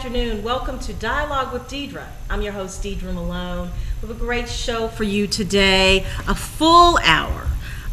afternoon. Welcome to Dialogue with Deidre. I'm your host, Deidre Malone. We have a great show for you today, a full hour.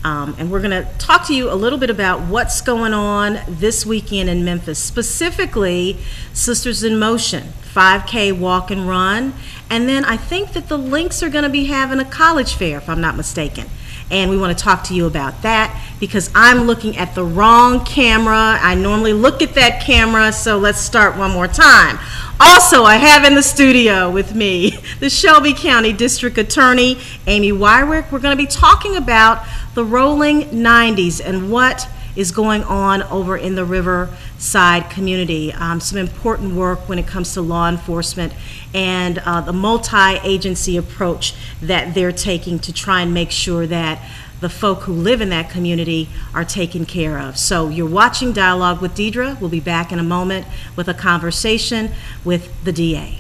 And we're going to talk to you a little bit about what's going on this weekend in Memphis, specifically Sisters in Motion, 5K walk and run. And then I think that the Lynx are going to be having a college fair, if I'm not mistaken. And we want to talk to you about that because I'm looking at the wrong camera. I normally look at that camera, so let's start one more time. Also, I have in the studio with me the Shelby County District Attorney, Amy Weirich. We're going to be talking about the rolling 90s and what is going on over in the Riverside community. Some important work when it comes to law enforcement and the multi-agency approach that they're taking to try and make sure that the folk who live in that community are taken care of. So you're watching Dialogue with Deidre. We'll be back in a moment with a conversation with the DA.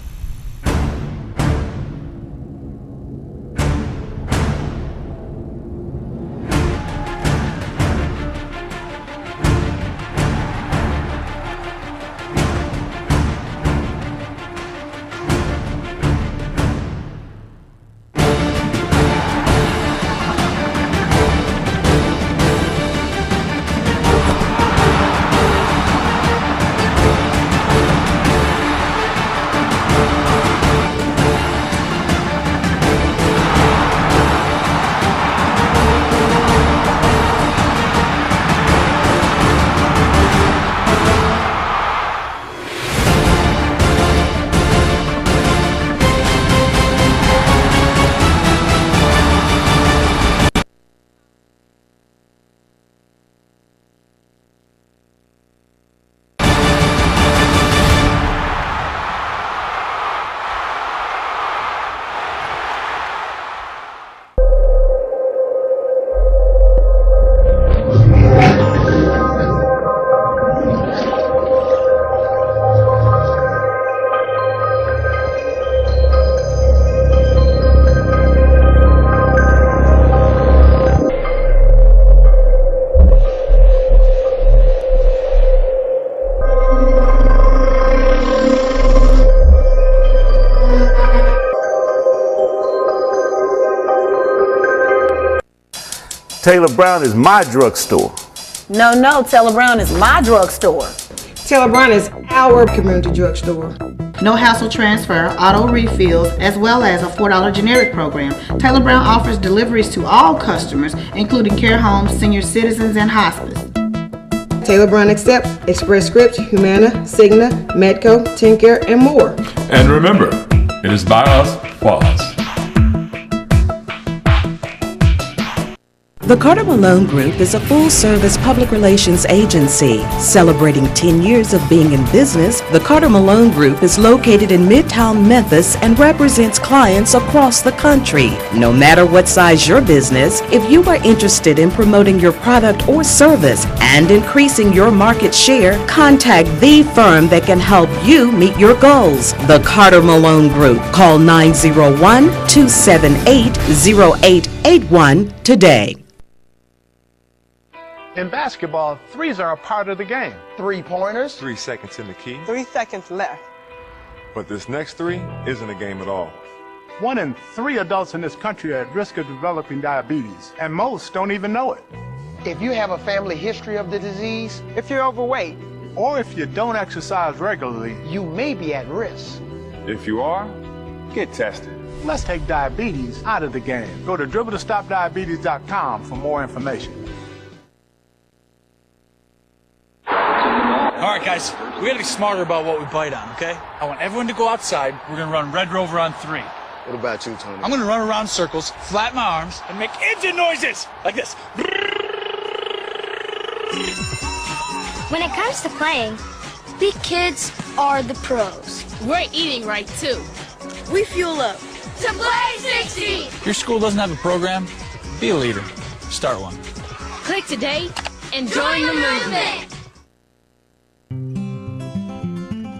Taylor Brown is my drugstore. No, Taylor Brown is my drugstore. Taylor Brown is our community drugstore. No hassle transfer, auto refills, as well as a $4 generic program. Taylor Brown offers deliveries to all customers, including care homes, senior citizens, and hospice. Taylor Brown accepts Express Scripts, Humana, Cigna, Medco, TennCare, and more. And remember, it is by us, for us. The Carla Malone Group is a full-service public relations agency. Celebrating 10 years of being in business, the Carla Malone Group is located in Midtown Memphis and represents clients across the country. No matter what size your business, if you are interested in promoting your product or service and increasing your market share, contact the firm that can help you meet your goals. The Carla Malone Group. Call 901-278-0881 today. In basketball, threes are a part of the game. 3-pointers. 3 seconds in the key. 3 seconds left. But this next 3 isn't a game at all. 1 in 3 adults in this country are at risk of developing diabetes, and most don't even know it. If you have a family history of the disease, if you're overweight, or if you don't exercise regularly, you may be at risk. If you are, get tested. Let's take diabetes out of the game. Go to dribblestopdiabetes.com for more information. All right, guys, we gotta be smarter about what we bite on, okay? I want everyone to go outside. We're gonna run Red Rover on 3. What about you, Tony? I'm gonna run around circles, flat my arms, and make engine noises like this. When it comes to playing, we kids are the pros. We're eating right, too. We fuel up to play 60. Your school doesn't have a program? Be a leader. Start one. Click today and join the movement.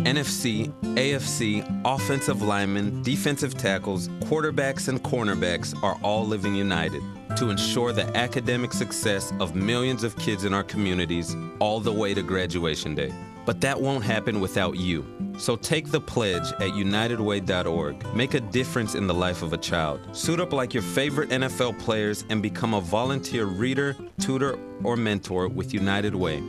NFC, AFC, offensive linemen, defensive tackles, quarterbacks, and cornerbacks are all living united to ensure the academic success of millions of kids in our communities all the way to graduation day. But that won't happen without you. So take the pledge at unitedway.org. Make a difference in the life of a child. Suit up like your favorite NFL players and become a volunteer reader, tutor, or mentor with United Way.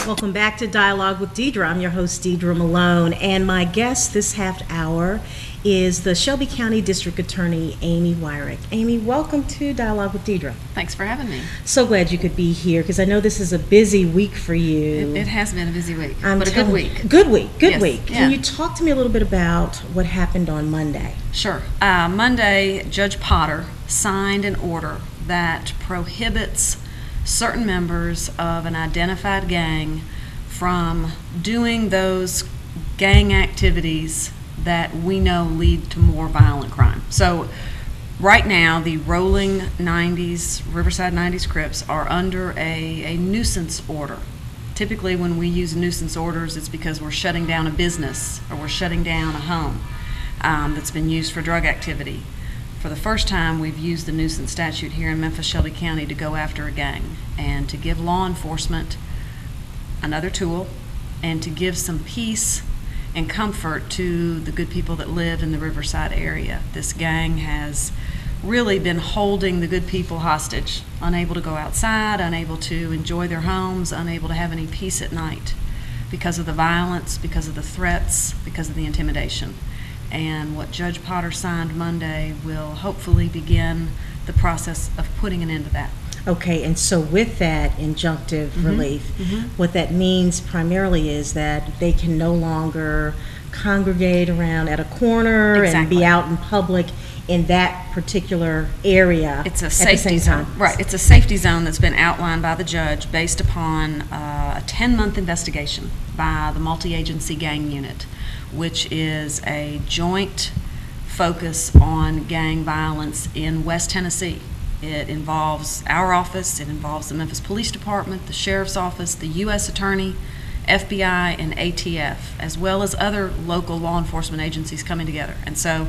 Welcome back to Dialogue with Deidre. I'm your host, Deidre Malone, and my guest this half hour is the Shelby County District Attorney, Amy Weirich. Amy, welcome to Dialogue with Deidre. Thanks for having me. So glad you could be here, because I know this is a busy week for you. It has been a busy week, but a good week. Good week. Yeah. Can you talk to me a little bit about what happened on Monday? Sure. Monday, Judge Potter signed an order that prohibits certain members of an identified gang from doing those gang activities that we know lead to more violent crime. So right now, the rolling 90s, Riverside 90s Crips are under a nuisance order. Typically when we use nuisance orders, it's because we're shutting down a business or we're shutting down a home that's been used for drug activity. For the first time, we've used the nuisance statute here in Memphis, Shelby County to go after a gang and to give law enforcement another tool and to give some peace and comfort to the good people that live in the Riverside area. This gang has really been holding the good people hostage, unable to go outside, unable to enjoy their homes, unable to have any peace at night because of the violence, because of the threats, because of the intimidation. And what Judge Potter signed Monday will hopefully begin the process of putting an end to that. Okay, and so with that injunctive relief, what that means primarily is that they can no longer congregate around at a corner and be out in public in that particular area. It's a safety zone. Right, it's a safety zone that's been outlined by the judge based upon a 10-month investigation by the multi-agency gang unit, which is a joint focus on gang violence in West Tennessee. It involves our office, it involves the Memphis Police Department, the Sheriff's Office, the U.S. Attorney, FBI, and ATF, as well as other local law enforcement agencies coming together. And so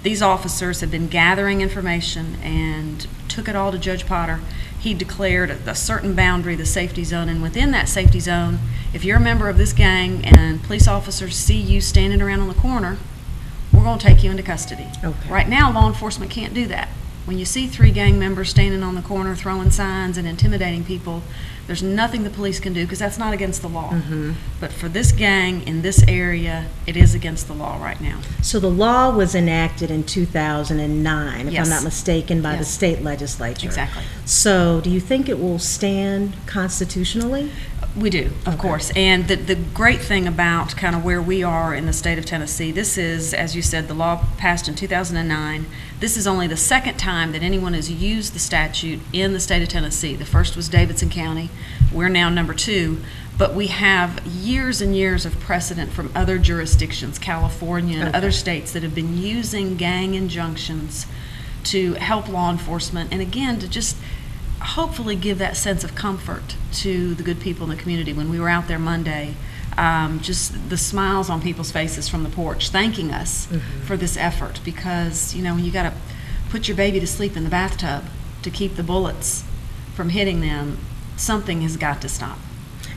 these officers have been gathering information and took it all to Judge Potter. He declared a certain boundary, the safety zone, and within that safety zone, if you're a member of this gang and police officers see you standing around on the corner, we're going to take you into custody. Okay. Right now, law enforcement can't do that. When you see 3 gang members standing on the corner throwing signs and intimidating people, there's nothing the police can do because that's not against the law. But for this gang in this area, it is against the law right now. So the law was enacted in 2009, if Yes. I'm not mistaken, by the Yes. state legislature. Exactly. So do you think it will stand constitutionally? We do, of course. And the great thing about kind of where we are in the state of Tennessee, this is, as you said, the law passed in 2009. This is only the second time that anyone has used the statute in the state of Tennessee. The first was Davidson County. We're now number 2. But we have years and years of precedent from other jurisdictions, California and other states, that have been using gang injunctions to help law enforcement and, again, to just hopefully give that sense of comfort to the good people in the community. When we were out there Monday, just the smiles on people's faces from the porch thanking us for this effort, because you know, when you got to put your baby to sleep in the bathtub to keep the bullets from hitting them, something has got to stop.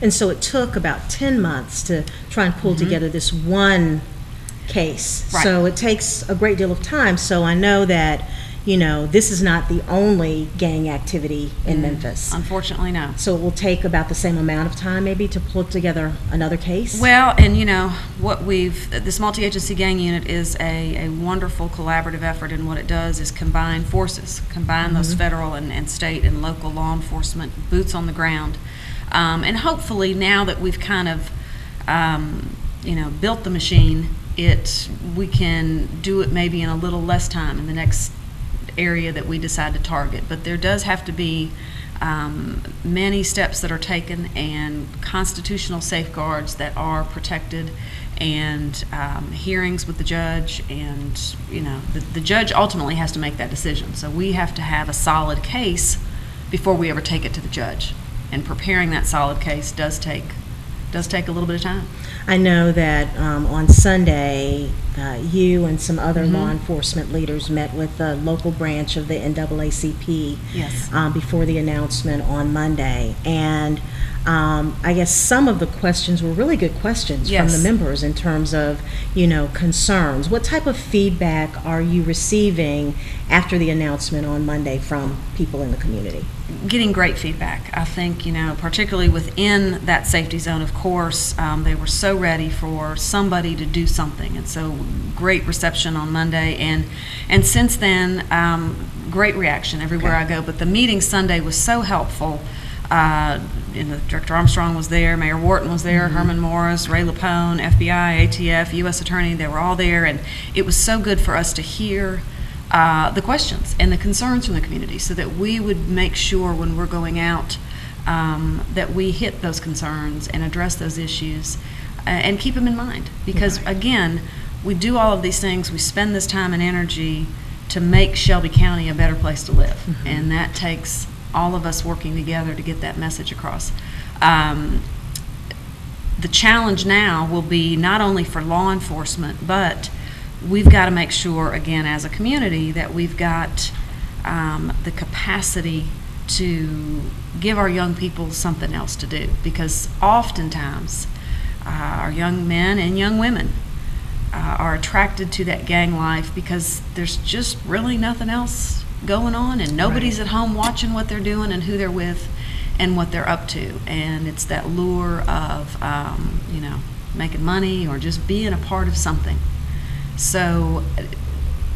And so it took about 10 months to try and pull together this one case. Right. So it takes a great deal of time. So I know that this is not the only gang activity in Memphis. Unfortunately, no. So it will take about the same amount of time maybe to put together another case? Well, and this multi-agency gang unit is a wonderful collaborative effort, and what it does is combine forces, those federal and state and local law enforcement boots on the ground. And hopefully now that we've kind of, built the machine, we can do it maybe in a little less time in the next area that we decide to target. But there does have to be many steps that are taken and constitutional safeguards that are protected, and hearings with the judge, and the judge ultimately has to make that decision. So we have to have a solid case before we ever take it to the judge, and preparing that solid case does take a little bit of time. I know that on Sunday, you and some other law enforcement leaders met with the local branch of the NAACP before the announcement on Monday. And I guess some of the questions were really good questions from the members in terms of, concerns. What type of feedback are you receiving after the announcement on Monday from people in the community? Getting great feedback. I think, particularly within that safety zone, of course, they were so ready for somebody to do something. And so great reception on Monday. And since then, great reaction everywhere I go. But the meeting Sunday was so helpful. Director Armstrong was there, Mayor Wharton was there, Herman Morris, Ray Lapone, FBI, ATF, U.S. Attorney, they were all there. And it was so good for us to hear the questions and the concerns from the community, so that we would make sure when we're going out that we hit those concerns and address those issues and keep them in mind. Because again, we do all of these things, we spend this time and energy to make Shelby County a better place to live, and that takes all of us working together to get that message across. The challenge now will be not only for law enforcement, but we've got to make sure, again, as a community, that we've got the capacity to give our young people something else to do. Because oftentimes, our young men and young women are attracted to that gang life because there's just really nothing else going on, and nobody's at home watching what they're doing and who they're with and what they're up to. And it's that lure of, making money or just being a part of something. So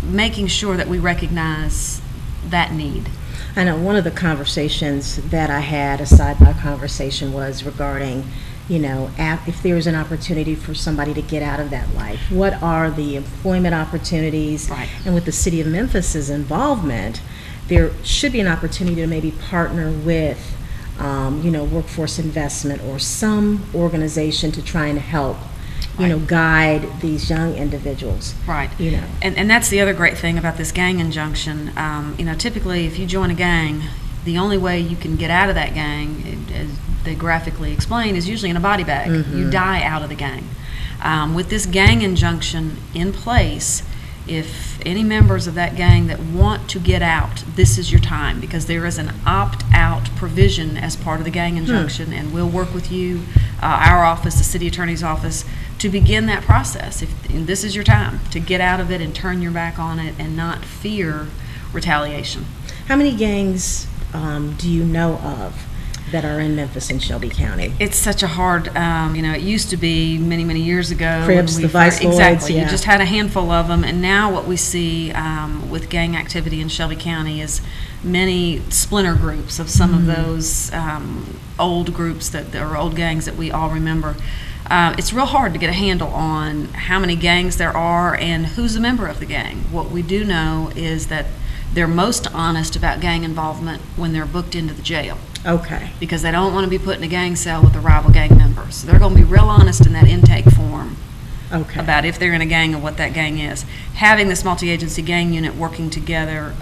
making sure that we recognize that need. I know one of the conversations that I had, a sidebar conversation, was regarding, if there's an opportunity for somebody to get out of that life, what are the employment opportunities? Right. And with the City of Memphis's involvement, there should be an opportunity to maybe partner with, workforce investment or some organization to try and help, guide these young individuals. Right. And that's the other great thing about this gang injunction. Typically if you join a gang, the only way you can get out of that gang, as they graphically explain, is usually in a body bag. You die out of the gang. With this gang injunction in place, if any members of that gang that want to get out, this is your time, because there is an opt-out provision as part of the gang injunction, and we'll work with you, our office, the city attorney's office, to begin that process. And this is your time to get out of it and turn your back on it and not fear retaliation. How many gangs do you know of that are in Memphis and Shelby County? It's such a hard, it used to be many years ago. Crips, the Vice Lords. Exactly, you just had a handful of them, and now what we see with gang activity in Shelby County is many splinter groups of some of those old groups or old gangs that we all remember. It's real hard to get a handle on how many gangs there are and who's a member of the gang. What we do know is that they're most honest about gang involvement when they're booked into the jail. Okay. Because they don't want to be put in a gang cell with a rival gang member. So they're going to be real honest in that intake form about if they're in a gang and what that gang is. Having this multi-agency gang unit working together,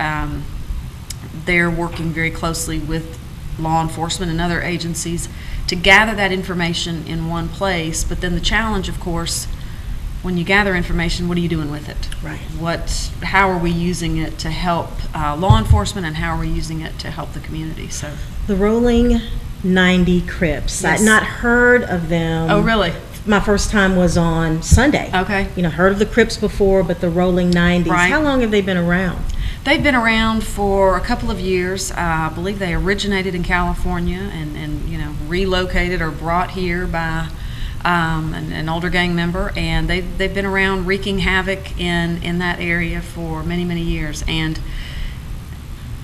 they're working very closely with law enforcement and other agencies to gather that information in one place. But then the challenge, of course, when you gather information, what are you doing with it? Right. How are we using it to help law enforcement, and how are we using it to help the community? So the Rolling 90 Crips. Yes. I'd not heard of them. Oh, really? My first time was on Sunday. Okay. Heard of the Crips before, but the Rolling 90s. Right. How long have they been around? They've been around for a couple of years. I believe they originated in California and relocated or brought here by an older gang member, and they've been around wreaking havoc in that area for many, many years. And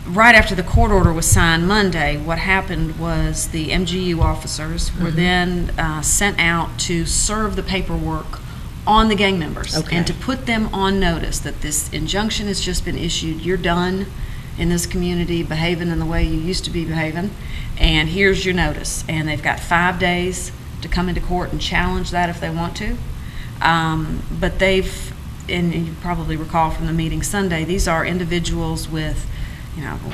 right after the court order was signed Monday, what happened was the MGU officers were then sent out to serve the paperwork on the gang members and to put them on notice that this injunction has just been issued. You're done in this community behaving in the way you used to be behaving, and here's your notice. And they've got 5 days to come into court and challenge that if they want to. But they've, and you probably recall from the meeting Sunday, these are individuals with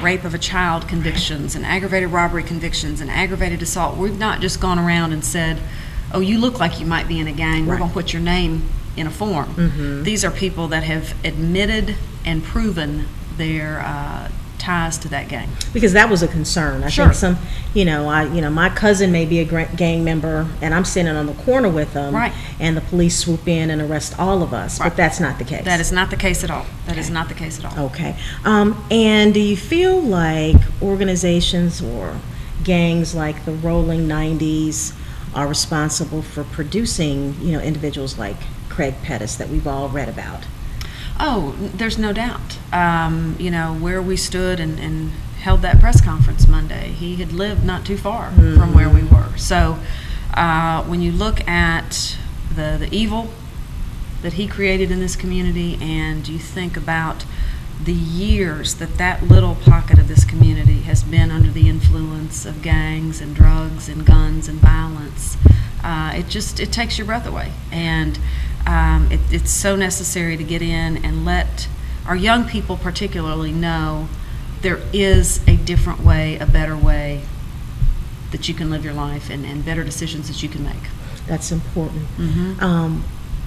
rape of a child convictions and aggravated robbery convictions and aggravated assault. We've not just gone around and said, oh, you look like you might be in a gang, we're going to put your name in a form. These are people that have admitted and proven their ties to that gang. Because that was a concern. I think some, my cousin may be a gang member, and I'm sitting on the corner with them, and the police swoop in and arrest all of us. But that's not the case. That is not the case at all. That is not the case at all. Okay. And do you feel like organizations or gangs like the Rolling 90s are responsible for producing, individuals like Craig Pettis that we've all read about? Oh, there's no doubt. Where we stood and held that press conference Monday, he had lived not too far from where we were. So when you look at the evil that he created in this community, and you think about the years that little pocket of this community has been under the influence of gangs and drugs and guns and violence, it takes your breath away. And it's so necessary to get in and let our young people particularly know there is a different way, a better way that you can live your life and better decisions that you can make. That's important.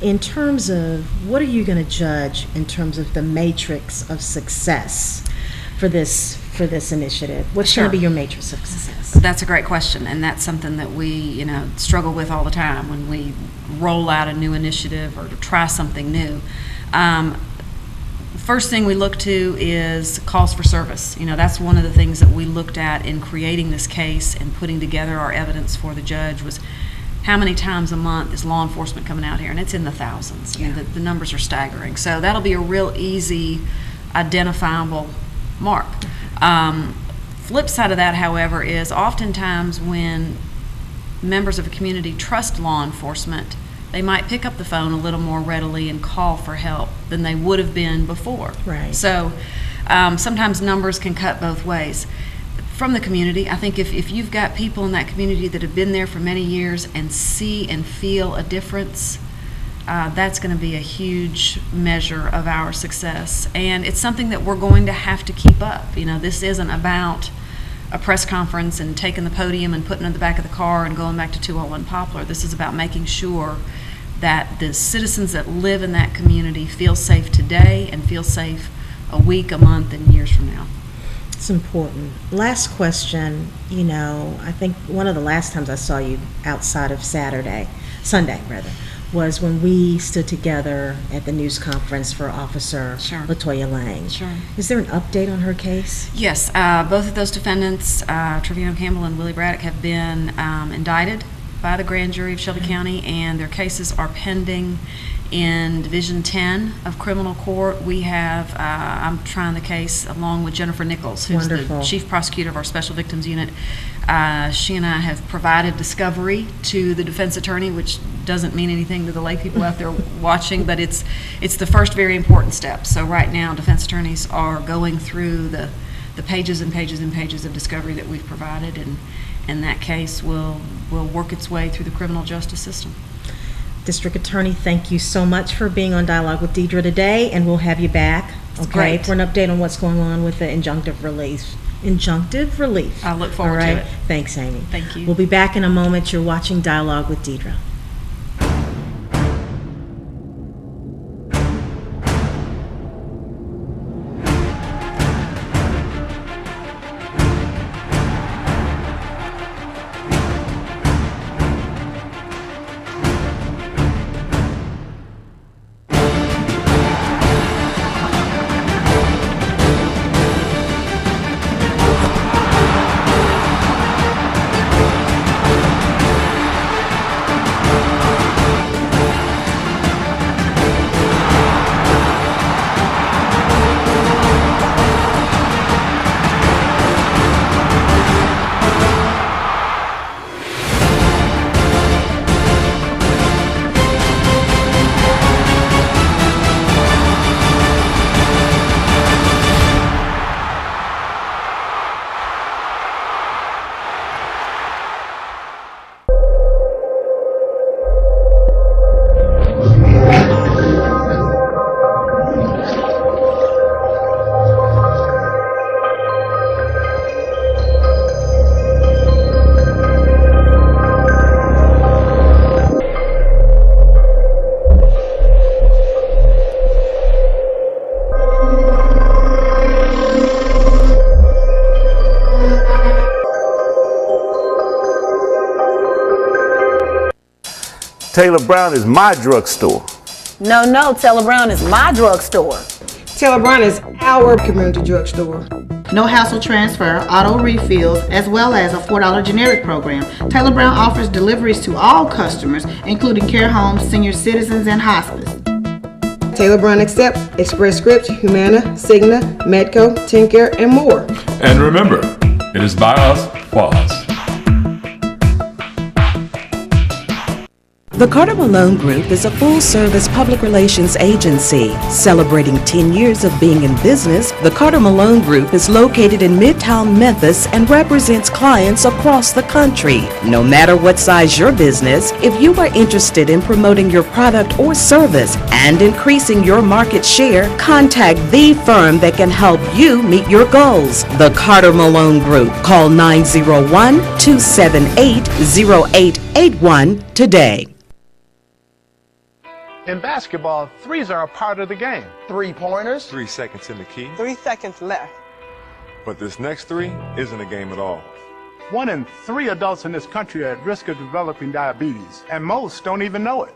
In terms of, what are you going to judge in terms of the matrix of success for this initiative? What's going to be your matrix of success? That's a great question, and that's something that we struggle with all the time when we roll out a new initiative or to try something new. First thing we look to is calls for service. That's one of the things that we looked at in creating this case and putting together our evidence for the judge was how many times a month is law enforcement coming out here, and it's in the thousands. I mean, the numbers are staggering. So that'll be a real easy, identifiable mark. Flip side of that, however, is oftentimes when members of a community trust law enforcement, they might pick up the phone a little more readily and call for help than they would have been before. Right. So sometimes numbers can cut both ways. From the community, I think if you've got people in that community that have been there for many years and see and feel a difference, that's going to be a huge measure of our success. And it's something that we're going to have to keep up. This isn't about a press conference and taking the podium and putting it in the back of the car and going back to 201 Poplar. This is about making sure that the citizens that live in that community feel safe today and feel safe a week, a month, and years from now. It's important. Last question. I think one of the last times I saw you outside of Sunday, was when we stood together at the news conference for Officer LaToya Lang. Sure. Is there an update on her case? Yes. Both of those defendants, Trevino Campbell and Willie Braddock, have been indicted by the grand jury of Shelby County, and their cases are pending in Division 10 of Criminal Court. We have, I'm trying the case along with Jennifer Nichols, who's the Chief Prosecutor of our Special Victims Unit. She and I have provided discovery to the defense attorney, which doesn't mean anything to the lay people out there watching, but it's the first very important step. So right now, defense attorneys are going through the pages and pages and pages of discovery that we've provided, and that case will work its way through the criminal justice system. District Attorney, thank you so much for being on Dialogue with Deidre today, and we'll have you back, Great. for an update on what's going on with the injunctive relief. I look forward to it. Thanks, Amy. Thank you. We'll be back in a moment. You're watching Dialogue with Deidre. Taylor Brown is my drugstore. No, Taylor Brown is my drugstore. Taylor Brown is our community drugstore. No hassle transfer, auto refills, as well as a $4 generic program. Taylor Brown offers deliveries to all customers, including care homes, senior citizens, and hospice. Taylor Brown accepts Express Scripts, Humana, Cigna, Medco, TennCare, and more. And remember, it is by us, for us. The Carla Malone Group is a full-service public relations agency. Celebrating 10 years of being in business, the Carla Malone Group is located in Midtown Memphis and represents clients across the country. No matter what size your business, if you are interested in promoting your product or service and increasing your market share, contact the firm that can help you meet your goals. The Carla Malone Group. Call 901-278-0881 today. In basketball, threes are a part of the game. 3-pointers. 3 seconds in the key. 3 seconds left. But this next 3 isn't a game at all. 1 in 3 adults in this country are at risk of developing diabetes, and most don't even know it.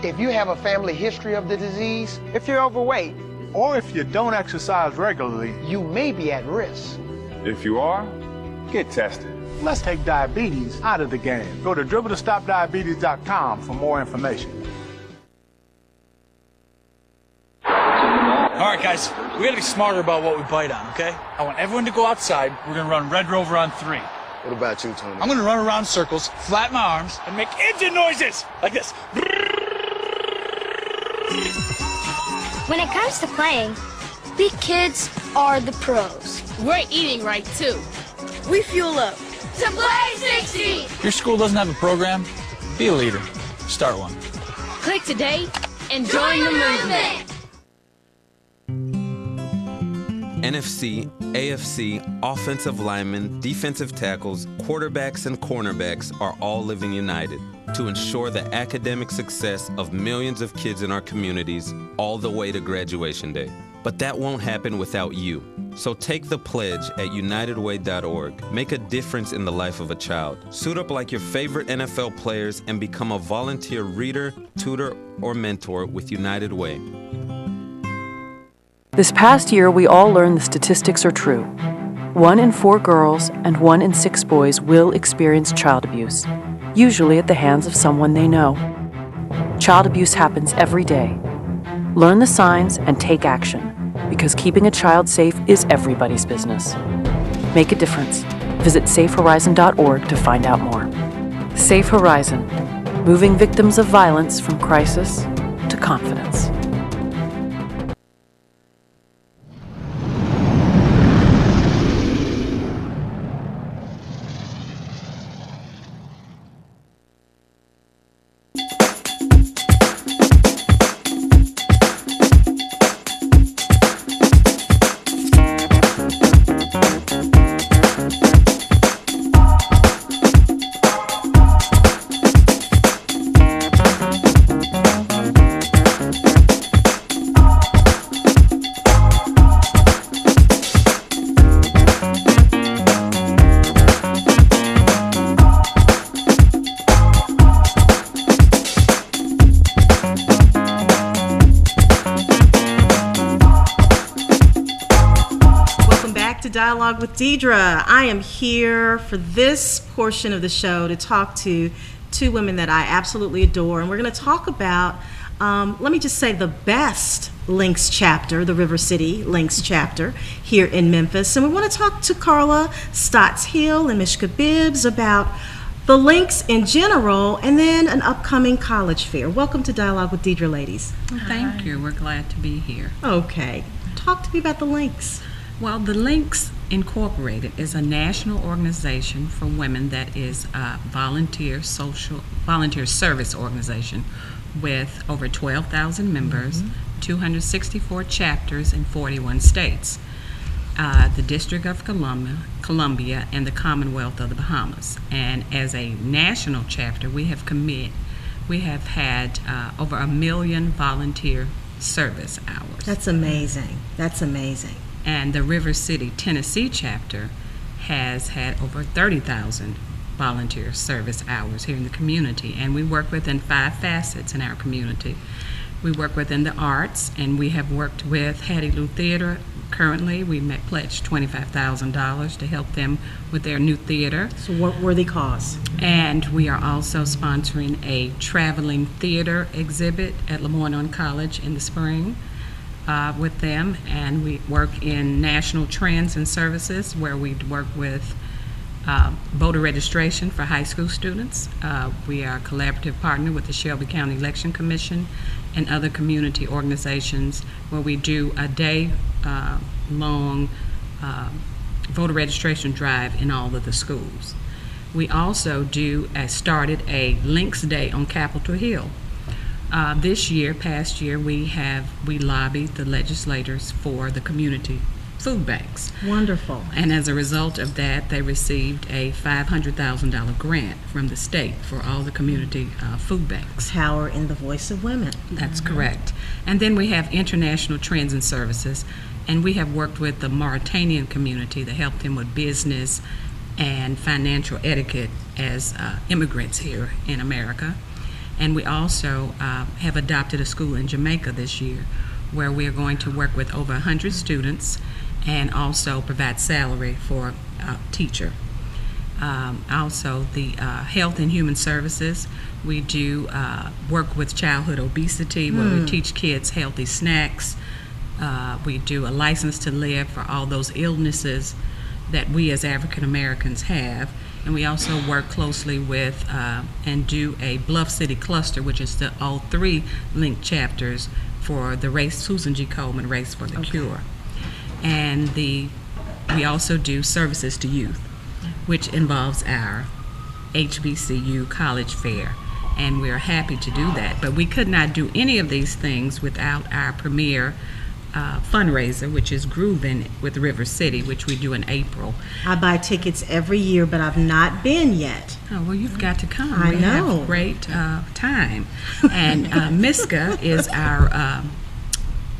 If you have a family history of the disease, if you're overweight, or if you don't exercise regularly, you may be at risk. If you are, get tested. Let's take diabetes out of the game. Go to dribble2stopdiabetes.com for more information. All right, guys, we gotta be smarter about what we bite on, okay? I want everyone to go outside. We're gonna run Red Rover on 3. What about you, Tony? I'm gonna run around in circles, flatten my arms, and make engine noises like this. When it comes to playing, we kids are the pros. We're eating right, too. We fuel up To play 60! If your school doesn't have a program, be a leader. Start one. Click today and join the movement. NFC, AFC, offensive linemen, defensive tackles, quarterbacks, and cornerbacks are all living united to ensure the academic success of millions of kids in our communities all the way to graduation day. But that won't happen without you. So take the pledge at unitedway.org. Make a difference in the life of a child. Suit up like your favorite NFL players and become a volunteer reader, tutor, or mentor with United Way. This past year, we all learned the statistics are true. 1 in 4 girls and 1 in 6 boys will experience child abuse, usually at the hands of someone they know. Child abuse happens every day. Learn the signs and take action, because keeping a child safe is everybody's business. Make a difference. Visit safehorizon.org to find out more. Safe Horizon, moving victims of violence from crisis to confidence. Dialogue with Deidre. I am here for this portion of the show to talk to 2 women that I absolutely adore, and we're going to talk about, let me just say, the best Links chapter, the River City Links chapter here in Memphis. And we want to talk to Carla, Stotts-Hills, and Miska Bibbs about the Links in general, and then an upcoming college fair. Welcome to Dialogue with Deidre, ladies. Well, thank you. We're glad to be here. Okay. Talk to me about the Links. Well, the Links Incorporated is a national organization for women that is a volunteer service organization with over 12,000 members, 264 chapters in 41 states, the District of Columbia, and the Commonwealth of the Bahamas. And as a national chapter, we have had over 1 million volunteer service hours. That's amazing. That's amazing. And the River City, Tennessee chapter has had over 30,000 volunteer service hours here in the community. And we work within 5 facets in our community. We work within the arts, and we have worked with Hattie Lou Theater. Currently, we pledged $25,000 to help them with their new theater. So what worthy cause? And we are also sponsoring a traveling theater exhibit at LeMoyne College in the spring with them. And we work in national trends and services, where we work with voter registration for high school students. We are a collaborative partner with the Shelby County Election Commission and other community organizations, where we do a day-long voter registration drive in all of the schools. We also started a Links Day on Capitol Hill. Past year, we lobbied the legislators for the community food banks. Wonderful. And as a result of that, they received a $500,000 grant from the state for all the community food banks. Power in the voice of women. That's correct. And then we have international trends and services, and we have worked with the Mauritanian community to help them with business and financial etiquette as immigrants here in America. And we also have adopted a school in Jamaica this year, where we are going to work with over 100 students and also provide salary for a teacher. Also, the Health and Human Services, we do work with childhood obesity, where we teach kids healthy snacks. We do a license to live for all those illnesses that we as African Americans have. And we also work closely with and do a Bluff City cluster, which is all 3 linked chapters for the Susan G. Coleman Race for the Cure. And we also do services to youth, which involves our HBCU college fair. And we're happy to do that. But we could not do any of these things without our premier fundraiser, which is Groovin' with River City, which we do in April. I buy tickets every year, but I've not been yet. Oh, well, you've got to come. I know. Have great time. And Miska is our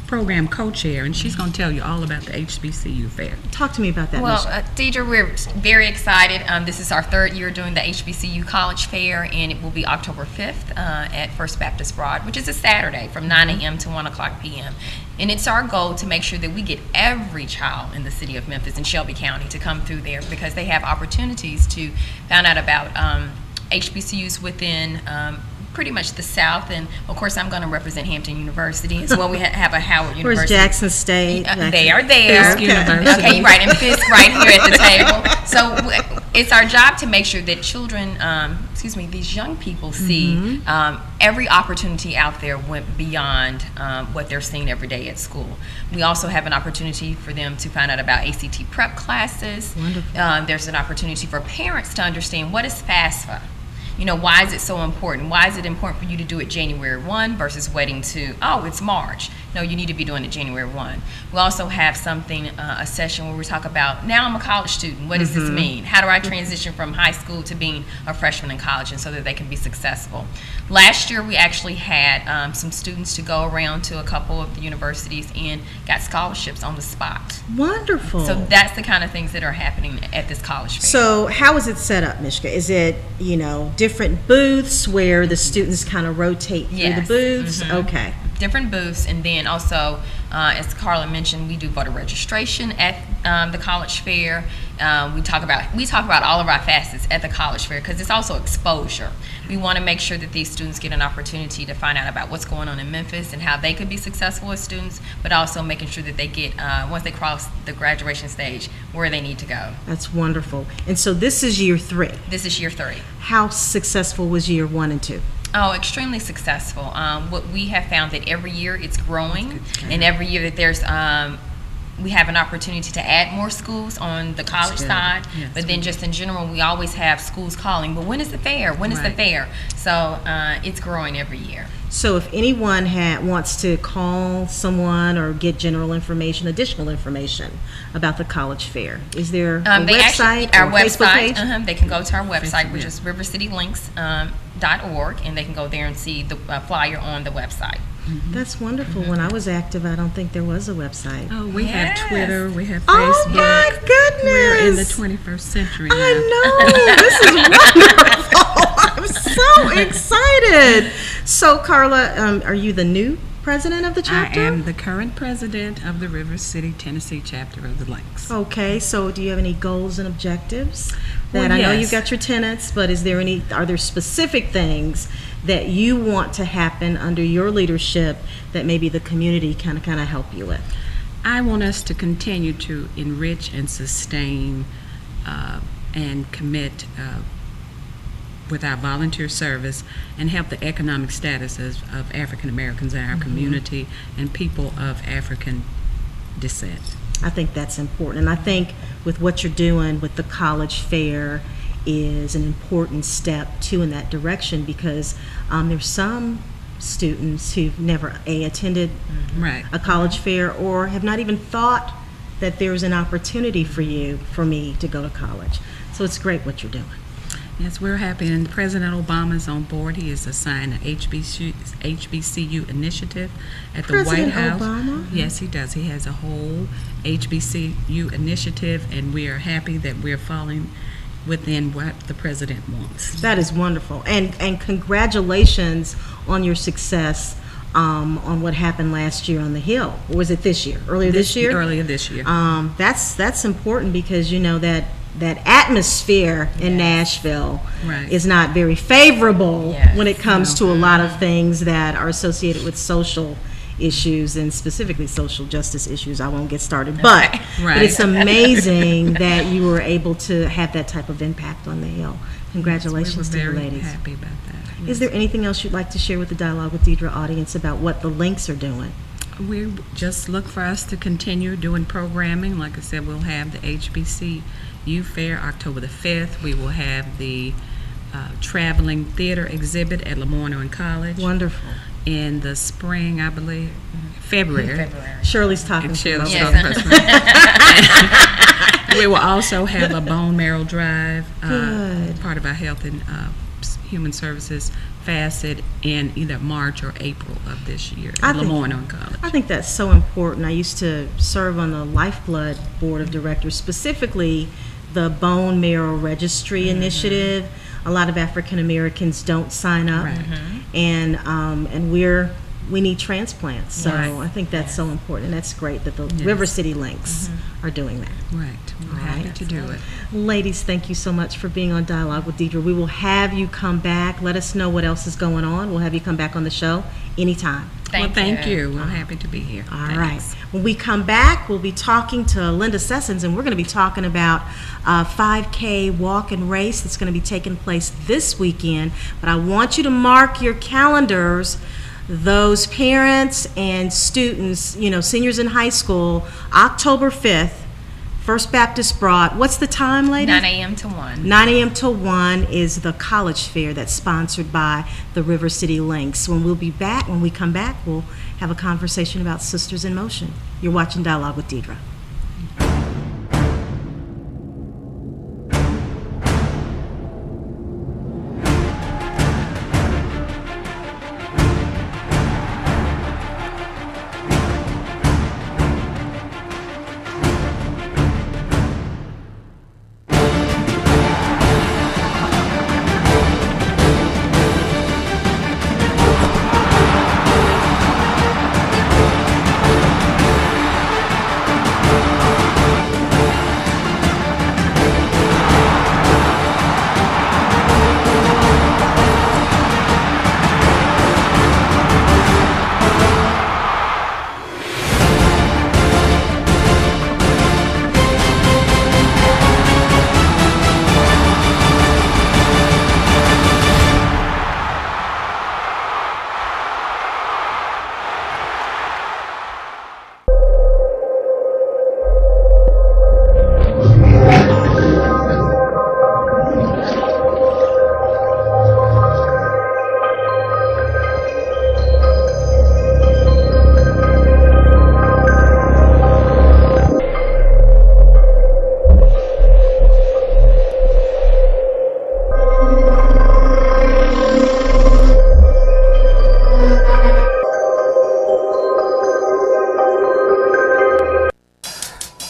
program co-chair, and she's going to tell you all about the HBCU fair. Talk to me about that. Well, Deidre, we're very excited. This is our 3rd year doing the HBCU College Fair, and it will be October 5th at First Baptist Broad, which is a Saturday from 9 a.m. to 1 o'clock p.m. And it's our goal to make sure that we get every child in the city of Memphis and Shelby County to come through there, because they have opportunities to find out about HBCUs within pretty much the South, and of course I'm going to represent Hampton University as well. We have a Howard University. Where's Jackson State? They are there. Fisk University. Okay, right, and Fisk right here at the table. So it's our job to make sure that children, these young people see every opportunity out there went beyond what they're seeing every day at school. We also have an opportunity for them to find out about ACT prep classes. Wonderful. There's an opportunity for parents to understand what is FAFSA. You know, why is it so important? Why is it important for you to do it January 1 versus waiting to, it's March? No, you need to be doing it January 1. We also have something, a session where we talk about, now I'm a college student. What does this mean? How do I transition from high school to being a freshman in college, and so that they can be successful? Last year, we actually had some students to go around to a couple of the universities and got scholarships on the spot. Wonderful. So that's the kind of things that are happening at this college fair. So how is it set up, Miska? Is it, different booths where the students kind of rotate through the booths? Okay. Different booths, and then also, as Carla mentioned, we do voter registration at the college fair. We talk about all of our facets at the college fair, because it's also exposure. We want to make sure that these students get an opportunity to find out about what's going on in Memphis and how they could be successful as students, but also making sure that they get, once they cross the graduation stage, where they need to go. That's wonderful. And so this is year 3. This is year 3. How successful was year 1 and 2? Oh, extremely successful. What we have found that every year it's growing, and every year that there's we have an opportunity to add more schools on the college side, but then just in general, we always have schools calling, but when is the fair? When is the fair? So it's growing every year. So if anyone wants to call someone or get general information, additional information about the college fair, is there a website our or website, Facebook page? They can go to our website, which is rivercitylinks.org, and they can go there and see the flyer on the website. That's wonderful. When I was active, I don't think there was a website. Oh, we have Twitter, we have Facebook. Oh my goodness! We're in the 21st century now. I know. This is wonderful. I'm so excited. So, Carla, are you the new president of the chapter? I am the current president of the River City, Tennessee chapter of the Lynx. Okay, so do you have any goals and objectives? Well, I know yes. you've got your tenants, but are there specific things that you want to happen under your leadership that maybe the community can kind of help you with? I want us to continue to enrich and sustain and commit with our volunteer service and help the economic status of African Americans in our community and people of African descent. I think that's important. And I think with what you're doing with the college fair is an important step too in that direction, because there's some students who've never attended a college fair or have not even thought that there's an opportunity for me to go to college. So it's great what you're doing. Yes, we're happy, and President Obama is on board. He has assigned an HBCU initiative at the White House. Obama? Yes, he does. He has a whole HBCU initiative, and we are happy that we're falling within what the president wants. That is wonderful, and congratulations on your success on what happened last year on the Hill. Or was it this year? Earlier this year? Earlier this year. That's important, because you know that atmosphere in Nashville is not very favorable when it comes to a lot of things that are associated with social issues, and specifically social justice issues. I won't get started, but it's amazing that you were able to have that type of impact on the Hill. Congratulations to you ladies. We're very happy about that. Yes. Is there anything else you'd like to share with the Dialogue with Deidre audience about what the Lynx are doing? We just look for us to continue doing programming. Like I said, we'll have the HBCU Fair October the 5th. We will have the traveling theater exhibit at Lemoyne College. Wonderful. In the spring, I believe, February. Shirley's talking. Shirley's We will also have a bone marrow drive, part of our health and human services facet, in either March or April of this year at Lemoyne College. I think that's so important. I used to serve on the Lifeblood Board of Directors, specifically the Bone Marrow Registry Initiative. A lot of African Americans don't sign up, and we need transplants. So I think that's so important, and that's great that the River City Lynx are doing that. Right, we're happy to do it. Ladies, thank you so much for being on Dialogue with Deidre. We will have you come back. Let us know what else is going on. We'll have you come back on the show anytime. Thank you. We're happy to be here. All right. When we come back, we'll be talking to Linda Sessoms, and we're going to be talking about a 5K walk and race that's going to be taking place this weekend. But I want you to mark your calendars, those parents and students, you know, seniors in high school, October 5th, First Baptist Broad. What's the time, ladies? 9 a.m. to 1. 9 a.m. to 1 is the college fair that's sponsored by the River City Lynx. When we come back, we'll have a conversation about Sisters in Motion. You're watching Dialogue with Deidre.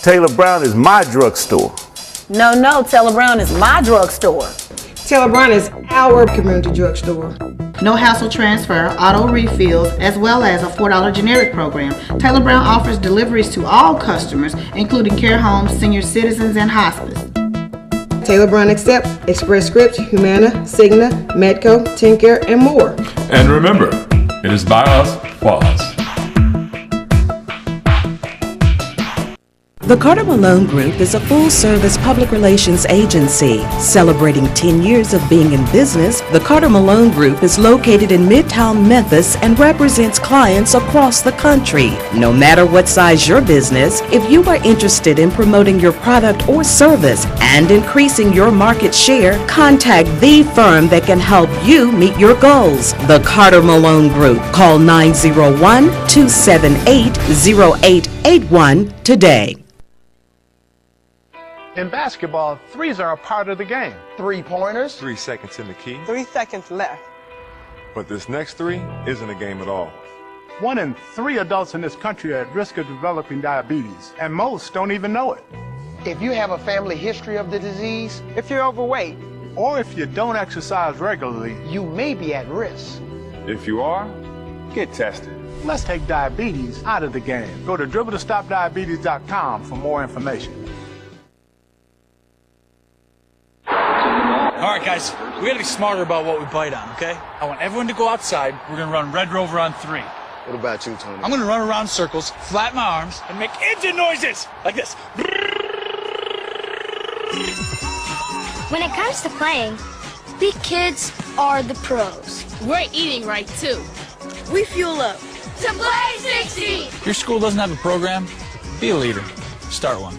Taylor Brown is my drugstore. No, Taylor Brown is my drugstore. Taylor Brown is our community drugstore. No hassle transfer, auto refills, as well as a $4 generic program. Taylor Brown offers deliveries to all customers, including care homes, senior citizens, and hospice. Taylor Brown accepts Express Scripts, Humana, Cigna, Medco, TennCare, and more. And remember, it is by us, for us. The Carla Malone Group is a full-service public relations agency. Celebrating 10 years of being in business, the Carla Malone Group is located in Midtown Memphis and represents clients across the country. No matter what size your business, if you are interested in promoting your product or service and increasing your market share, contact the firm that can help you meet your goals. The Carla Malone Group. Call 901-278-0881 today. In basketball, threes are a part of the game. 3-pointers. 3 seconds in the key. 3 seconds left. But this next 3 isn't a game at all. 1 in 3 adults in this country are at risk of developing diabetes, and most don't even know it. If you have a family history of the disease, if you're overweight, or if you don't exercise regularly, you may be at risk. If you are, get tested. Let's take diabetes out of the game. Go to dribbletostopdiabetes.com for more information. All right, guys, we gotta be smarter about what we bite on, okay? I want everyone to go outside. We're gonna run Red Rover on 3. What about you, Tony? I'm gonna run around circles, flap my arms, and make engine noises like this. When it comes to playing, we kids are the pros. We're eating right, too. we fuel up. To play 60! Your school doesn't have a program? Be a leader. Start one.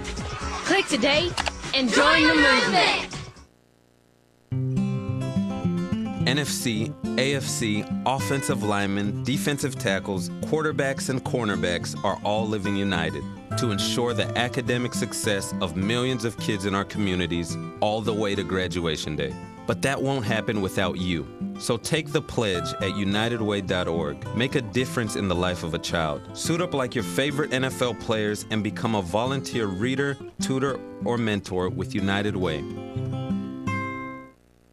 Click today and join the movement. NFC, AFC, offensive linemen, defensive tackles, quarterbacks, and cornerbacks are all living united to ensure the academic success of millions of kids in our communities all the way to graduation day. But that won't happen without you. So take the pledge at unitedway.org. Make a difference in the life of a child. Suit up like your favorite NFL players and become a volunteer reader, tutor, or mentor with United Way.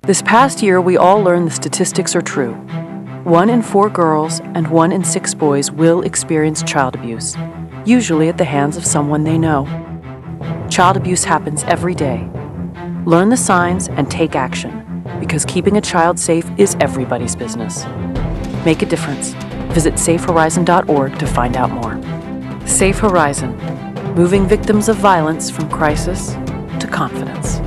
This past year, we all learned the statistics are true. 1 in 4 girls and 1 in 6 boys will experience child abuse, usually at the hands of someone they know. Child abuse happens every day. Learn the signs and take action, because keeping a child safe is everybody's business. Make a difference. Visit safehorizon.org to find out more. Safe Horizon, moving victims of violence from crisis to confidence.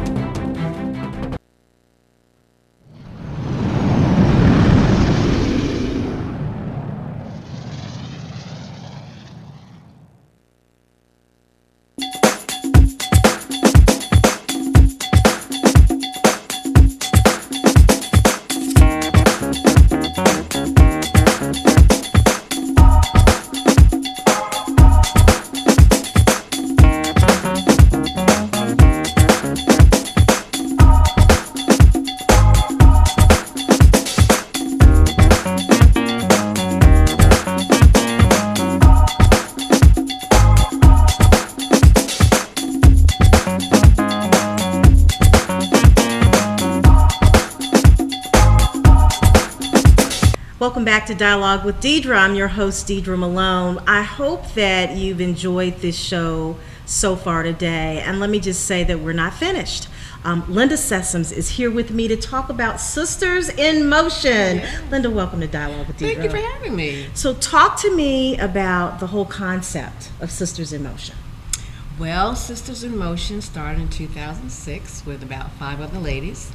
Welcome back to Dialogue with Deidre. I'm your host, Deidre Malone. I hope that you've enjoyed this show so far today. And let me just say that we're not finished. Linda Sessoms is here with me to talk about Sisters in Motion. Yeah. Linda, welcome to Dialogue with Deidre. Thank you for having me. So talk to me about the whole concept of Sisters in Motion. Well, Sisters in Motion started in 2006 with about 5 other ladies.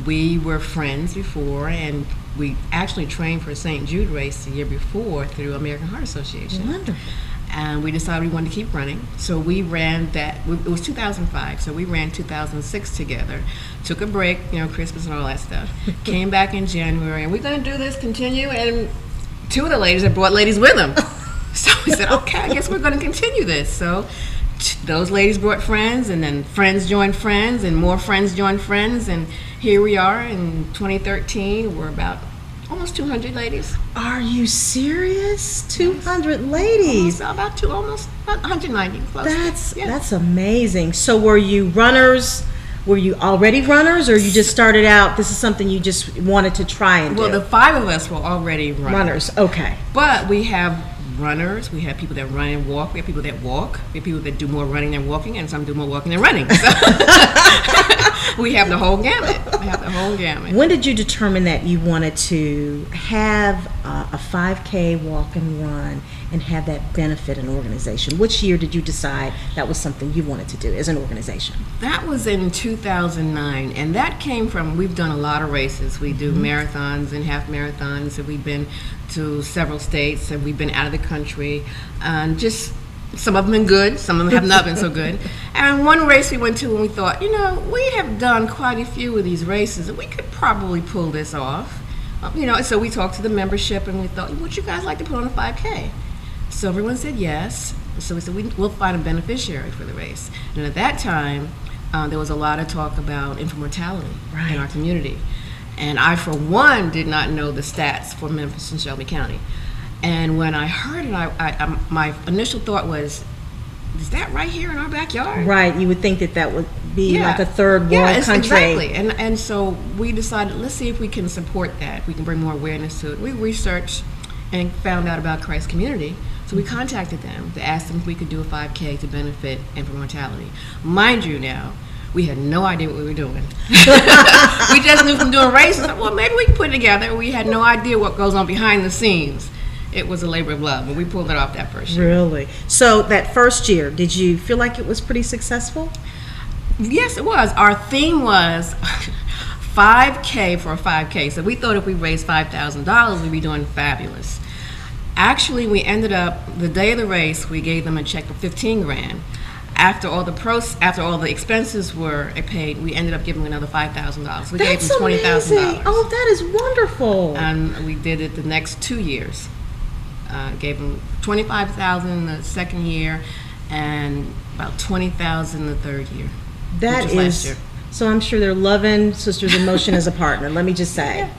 We were friends before, and we actually trained for a St. Jude race the year before through American Heart Association. Wonderful. And we decided we wanted to keep running, so we ran that. It was 2005, so we ran 2006 together. Took a break, Christmas and all that stuff. Came back in January, and we're going to do this, continue. And 2 of the ladies had brought ladies with them, so we said, okay, I guess we're going to continue this. So those ladies brought friends, and then friends joined friends, and more friends joined friends, and here we are in 2013. We're about almost 200 ladies. Are you serious? 200 ladies. About 190. Close. That's amazing. So were you runners? Were you already runners, or you just started out, this is something you just wanted to try and do? Well, the 5 of us were already runners. Okay. But we have runners, we have people that run and walk, we have people that walk, we have people that do more running than walking, and some do more walking than running. So we have the whole gamut. When did you determine that you wanted to have a 5K walk and run and have that benefit an organization? Which year did you decide that was something you wanted to do as an organization? That was in 2009, and that came from, we've done a lot of races. We do marathons and half marathons, and we've been to several states, and we've been out of the country, and just some of them been good, some of them have not been so good. And one race we went to and we thought, we have done quite a few of these races, and we could probably pull this off. So we talked to the membership and we thought, would you guys like to put on a 5K? So everyone said yes. So we said, we'll find a beneficiary for the race. And at that time, there was a lot of talk about infant mortality in our community. And I, for one, did not know the stats for Memphis and Shelby County. And when I heard it, my initial thought was, is that right here in our backyard? Right, you would think that would be like a third world country. Exactly. And so we decided, let's see if we can support that. We can bring more awareness to it. We researched and found out about Christ Community. So we contacted them to ask them if we could do a 5K to benefit infant mortality. Mind you now, we had no idea what we were doing. We just knew from doing races, well, maybe we can put it together. We had no idea what goes on behind the scenes. It was a labor of love, but we pulled it off that first year. Really? So that first year, did you feel like it was pretty successful? Yes, it was. Our theme was 5K for a 5K. So we thought if we raised $5,000, we'd be doing fabulous. Actually, we ended up, the day of the race, we gave them a check for $15,000. After all the expenses were paid, we ended up giving another $5,000. We gave them $20,000. Oh, that is wonderful. And we did it the next 2 years. Gave them $25,000 the second year, and about $20,000 the third year. That is, so I'm sure they're loving Sisters in Motion as a partner, let me just say.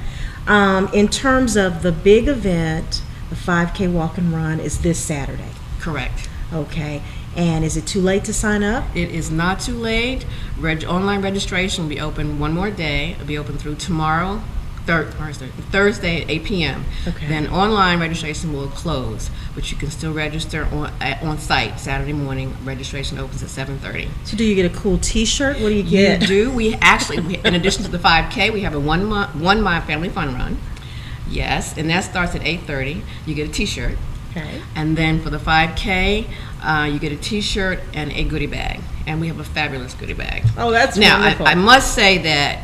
In terms of the big event, the 5K walk and run is this Saturday. Correct. Okay. And is it too late to sign up? It is not too late. Online registration will be open one more day. It'll be open through tomorrow, Thursday at 8 p.m. Okay. Then online registration will close, but you can still register on site Saturday morning. Registration opens at 7:30. So do you get a cool T-shirt? What do you get? You do. We actually, in addition to the 5K, we have a one mile family fun run. Yes, and that starts at 8:30. You get a T-shirt. Okay. And then for the 5K, you get a T-shirt and a goodie bag, and we have a fabulous goodie bag. Oh, that's now, wonderful. I must say that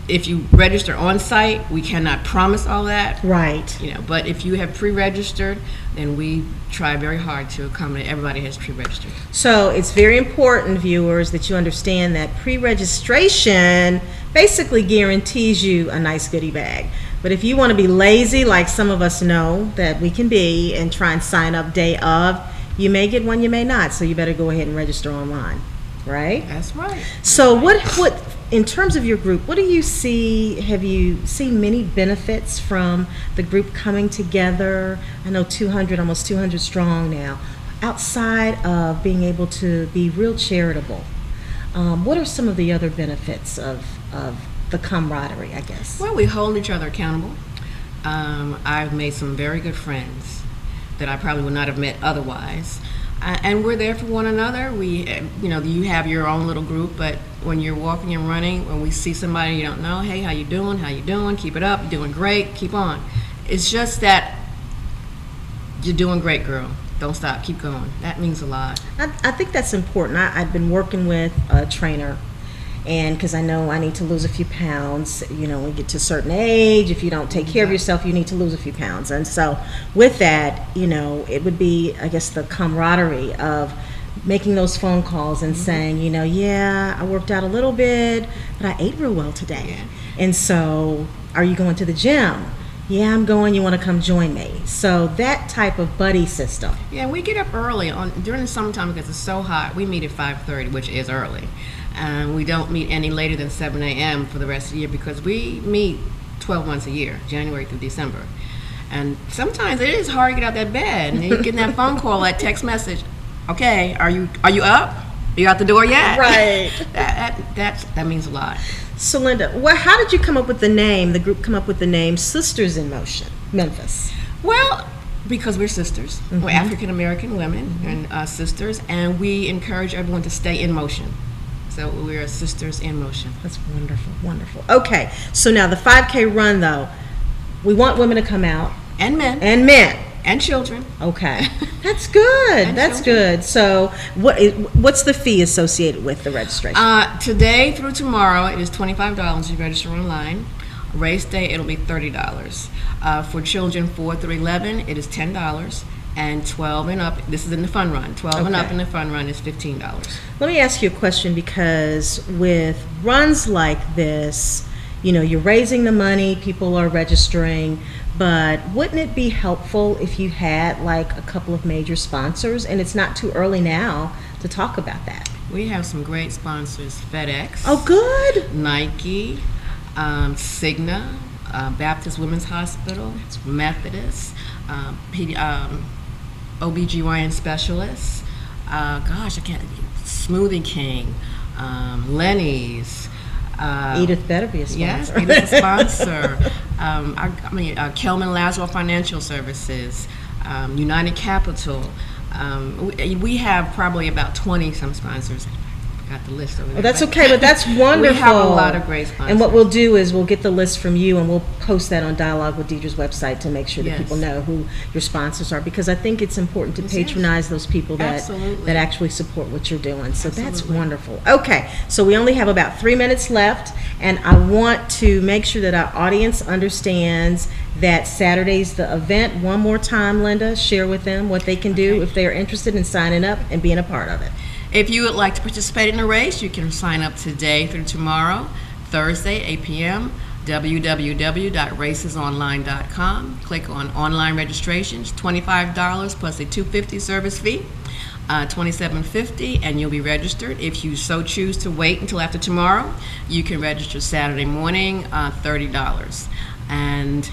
if you register on site, we cannot promise all that. Right. But if you have pre-registered, then we try very hard to accommodate everybody has pre-registered. So it's very important, viewers, that you understand that pre-registration basically guarantees you a nice goodie bag. But if you want to be lazy, like some of us know that we can be, and try and sign up day of, you may get one, you may not. So you better go ahead and register online, right? That's right. So what in terms of your group, what do you see? Have you seen many benefits from the group coming together? I know 200, almost 200 strong now. Outside of being able to be real charitable, what are some of the other benefits of the camaraderie, I guess? Well, we hold each other accountable. I've made some very good friends that I probably would not have met otherwise. And we're there for one another. We, you have your own little group, but when you're walking and running, when we see somebody you don't know, hey, how you doing? How you doing? Keep it up. You're doing great. Keep on. It's just that you're doing great, girl. Don't stop. Keep going. That means a lot. I think that's important. I've been working with a trainer, and because I know I need to lose a few pounds. When you get to a certain age, if you don't take care of yourself, you need to lose a few pounds. And so with that, it would be, I guess, the camaraderie of making those phone calls and saying, yeah, I worked out a little bit, but I ate real well today. Yeah. And so, are you going to the gym? Yeah, I'm going. You want to come join me? So that type of buddy system. Yeah, we get up early during the summertime because it's so hot. We meet at 5:30, which is early. And we don't meet any later than 7 a.m. for the rest of the year because we meet 12 months a year, January through December. And sometimes it is hard to get out that bed, and then you get that phone call, that text message. Okay, are you up? Are you out the door yet? Right. that means a lot. So Linda, how did you come up with the name? The group come up with the name Sisters in Motion, Memphis. Well, because we're sisters. We're African American women and sisters, and we encourage everyone to stay in motion. So we're Sisters in Motion. That's wonderful, wonderful. Okay, so now the 5K run, though, we want women to come out. And men. And men. And children. Okay, that's good. That's good. So what's the fee associated with the registration? Today through tomorrow, it is $25 to register online. Race day, it'll be $30. For children 4 through 11, it is $10. And 12 and up, this is in the fun run, 12 and up in the fun run is $15. Let me ask you a question, because with runs like this, you're raising the money, people are registering, but wouldn't it be helpful if you had like a couple of major sponsors? And it's not too early now to talk about that. We have some great sponsors: FedEx. Oh, good. Nike, Cigna, Baptist Women's Hospital, Methodist, OBGYN specialists, Smoothie King, Lenny's. Edith better be a sponsor. Yes, Edith's a sponsor. Kelman Lazaro Financial Services, United Capital. We have probably about 20-some sponsors. Got the list over there. Oh, that's okay, but that's wonderful. We have a lot of great sponsors. And what we'll do is we'll get the list from you, and we'll post that on Dialogue with Deidre's website to make sure that people know who your sponsors are, because I think it's important to patronize those people that actually support what you're doing. So that's wonderful. Okay, so we only have about 3 minutes left, and I want to make sure that our audience understands that Saturday's the event. One more time, Linda, share with them what they can do if they're interested in signing up and being a part of it. If you would like to participate in the race, you can sign up today through tomorrow, Thursday, 8 p.m., www.racesonline.com. Click on online registrations, $25 plus a $250 service fee, $27.50, and you'll be registered. If you so choose to wait until after tomorrow, you can register Saturday morning, $30. And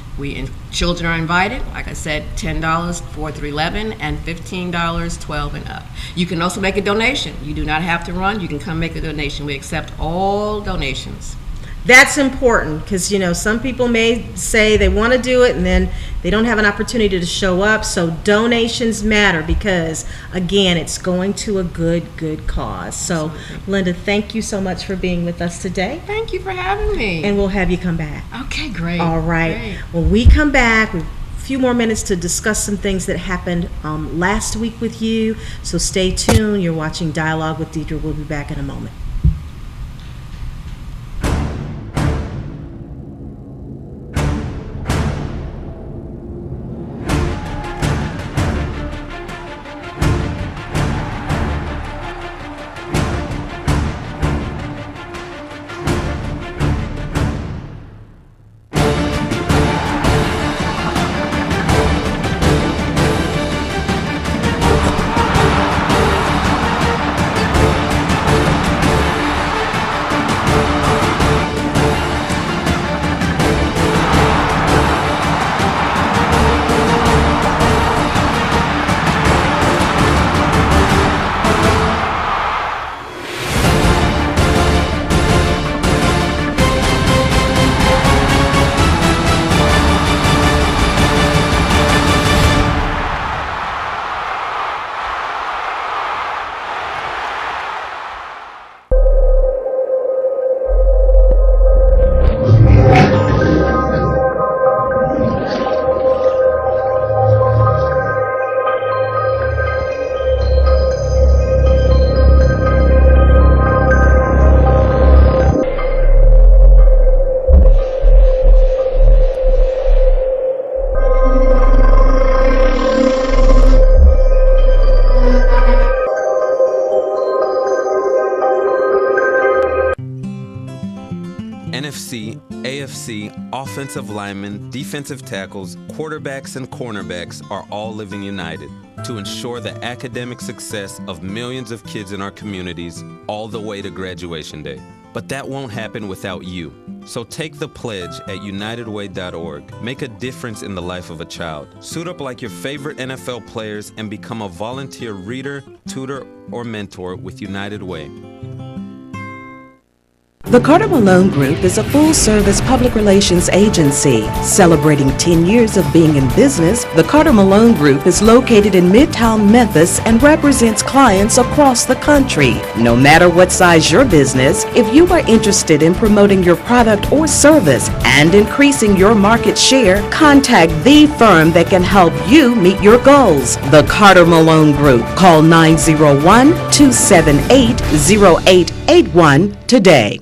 children are invited. Like I said, $10 4 through 11, and $15 12 and up. You can also make a donation. You do not have to run. You can come make a donation. We accept all donations. That's important, because some people may say they want to do it and then they don't have an opportunity to show up. So donations matter, because again, it's going to a good cause. So Linda, thank you so much for being with us today. Thank you for having me. And we'll have you come back. Okay, great. All right. Great. When we come back, we've a few more minutes to discuss some things that happened last week with you. So stay tuned. You're watching Dialogue with Deidre. We'll be back in a moment. NFC, AFC, offensive linemen, defensive tackles, quarterbacks, and cornerbacks are all living united to ensure the academic success of millions of kids in our communities all the way to graduation day. But that won't happen without you. So take the pledge at unitedway.org. Make a difference in the life of a child. Suit up like your favorite NFL players and become a volunteer reader, tutor, or mentor with United Way. The Carla Malone Group is a full-service public relations agency. Celebrating 10 years of being in business, the Carla Malone Group is located in Midtown Memphis and represents clients across the country. No matter what size your business, if you are interested in promoting your product or service and increasing your market share, contact the firm that can help you meet your goals. The Carla Malone Group. Call 901-278-0881 today.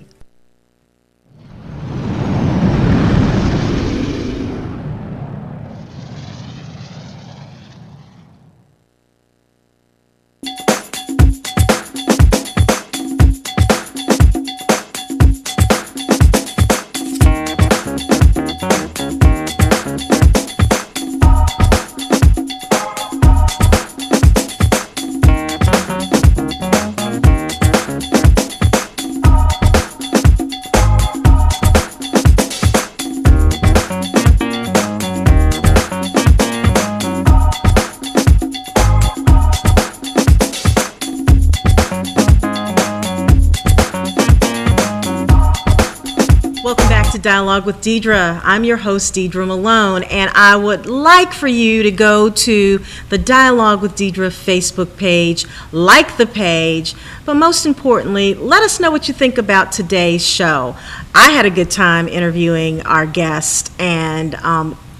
Dialogue with Deidre. I'm your host, Deidre Malone, and I would like for you to go to the Dialogue with Deidre Facebook page, like the page, but most importantly, let us know what you think about today's show. I had a good time interviewing our guest, and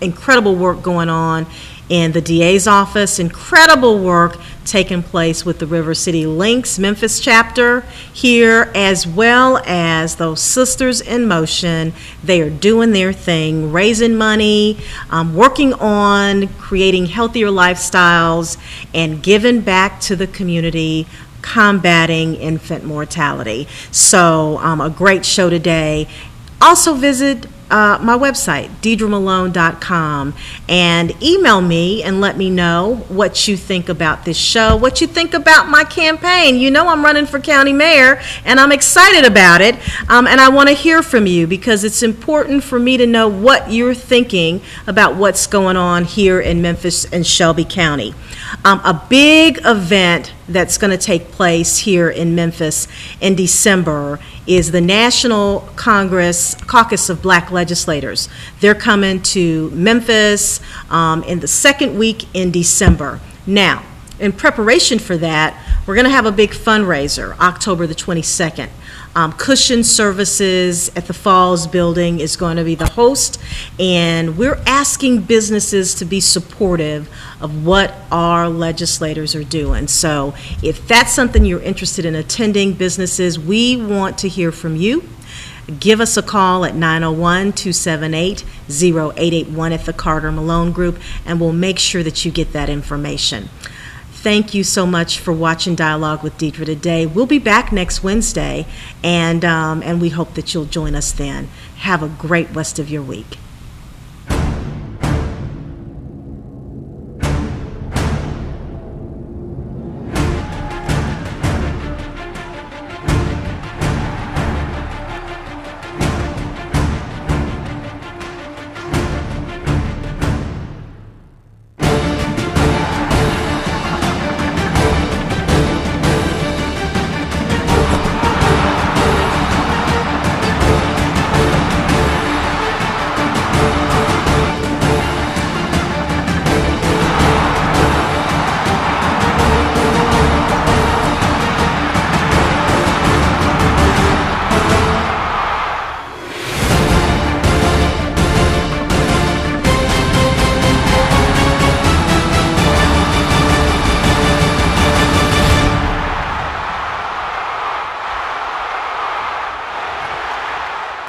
incredible work going on in the DA's office, incredible work taking place with the River City Links Memphis chapter here, as well as those Sisters in Motion. They are doing their thing, raising money, working on creating healthier lifestyles, and giving back to the community, combating infant mortality. So a great show today. Also visit my website, DeidreMalone.com, and email me and let me know what you think about this show, what you think about my campaign. You know I'm running for county mayor, and I'm excited about it, and I want to hear from you because it's important for me to know what you're thinking about what's going on here in Memphis and Shelby County. A big event that's going to take place here in Memphis in December is the National Caucus of Black Legislators. They're coming to Memphis in the second week in December. Now, in preparation for that, we're going to have a big fundraiser, October the 22nd. Cushion Services at the Falls Building is going to be the host, and we're asking businesses to be supportive of what our legislators are doing. So if that's something you're interested in attending, businesses, we want to hear from you. Give us a call at 901-278-0881 at the Carla Malone Group, and we'll make sure that you get that information. Thank you so much for watching Dialogue with Deidre today. We'll be back next Wednesday, and we hope that you'll join us then. Have a great rest of your week.